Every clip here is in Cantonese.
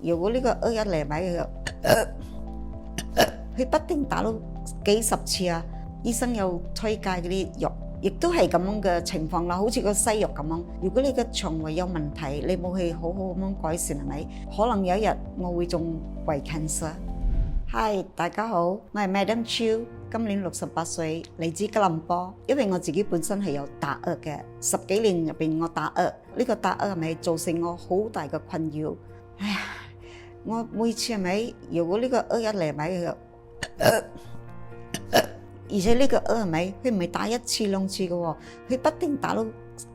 如果呢個一嚟咪佢不定打到幾十次啊，醫生有推介嗰啲藥，亦都係咁樣嘅情況啦，好似個西藥咁樣。如果你嘅腸胃有問題，你冇去好好咁樣改善係咪？可能有一日我會中胃 cancer。Hi， 大家好，我係 Madam Chiu， 今年68歲，嚟自吉隆坡。因為我自己本身係有打嗝嘅，10幾年入邊我打嗝，呢個打嗝係咪造成我好大嘅困擾？哎呀，我每次係咪？如果呢個嗝一嚟咪而且呢個係咪？佢唔係打1次2次嘅喎，佢不定打到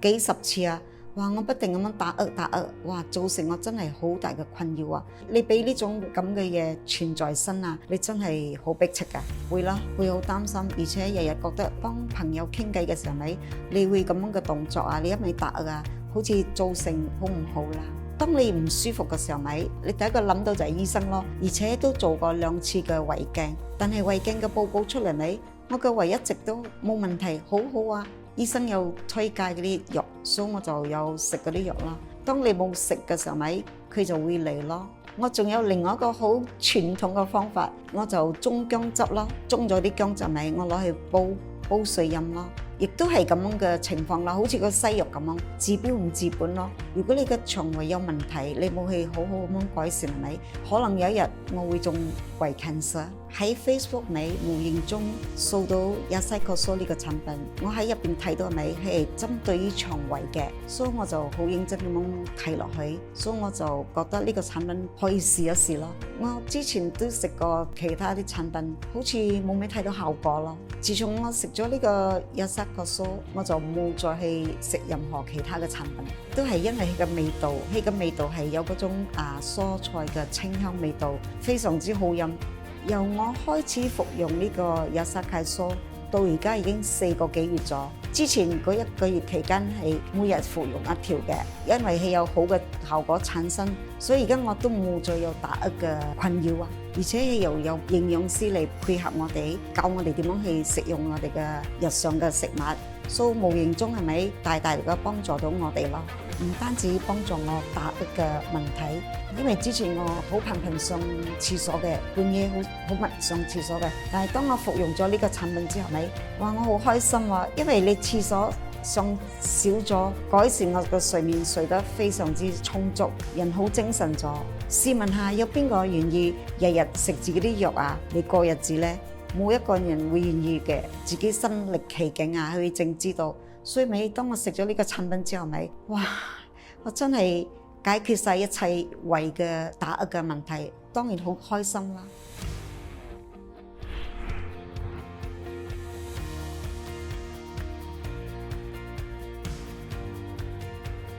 幾十次啊！哇！我不定咁樣打嗝，哇！造成我真係好大嘅困擾啊！你俾呢種咁嘅嘢存在身啊，你真係好逼切㗎，會啦，會好擔心，而且日日覺得幫朋友傾偈嘅時候咪，你會咁樣嘅動作啊，你一味打嗝啊，好似造成好唔好啦。當你唔舒服嘅時候咪，你第一個諗到就係醫生咯，而且都做過2次嘅胃鏡，但係胃鏡嘅報告出嚟咪，我嘅胃一直都冇問題，好好啊。醫生有推介嗰啲藥，所以我就有食嗰啲藥啦。當你冇食嘅時候咪，佢就會嚟咯。我仲有另外一個好傳統嘅方法，我就中薑汁咯，中咗啲薑汁咪，我攞去煲水飲咯。亦都係咁樣嘅情況啦，好似個西藥咁樣，治標唔治本咯。如果你嘅腸胃有問題，你冇去好好咁樣改善係咪？可能有一日我會中胃 cancer。喺 Facebook 咪無形中掃到亞西克蘇呢個產品，我喺入邊睇到係咪係針對於腸胃嘅，所以我就好認真咁樣睇落去，所以我就覺得呢個產品可以試一試咯。我之前都食過其他啲產品，好似冇咩睇到效果咯。自從我食咗呢個亞西克蘇，我就冇再去食任何其他嘅產品，都係因為佢嘅味道，佢嘅味道係有嗰種蔬菜嘅清香味道，非常之好飲。由我開始服用呢個亞西克蘇到而家已經4個幾月咗。之前嗰1個月期間係每日服用1條嘅，因為佢有好嘅效果產生，所以而家我都冇再有打嗝嘅困擾啊。而且又有營養師嚟配合我哋，教我哋點樣去食用我哋嘅日常嘅食物，所以無形中係咪大大嘅幫助到我哋咯？唔單止幫助我打嗝嘅問題，因為之前我好頻頻上廁所嘅，半夜好密上廁所嘅。但係當我服用咗呢個產品之後，咪哇我好開心喎，因為你廁所上少咗，改善我嘅睡眠，睡得非常之充足，人好精神咗。試問下有邊個願意日日食自己啲藥啊？你過日子呢？冇一個人會願意嘅，自己身歷其境啊，佢正知道。所以咪當我食咗呢個產品之後咪，哇！我真係解決晒一切胃嘅打嗝嘅問題，當然好開心啦。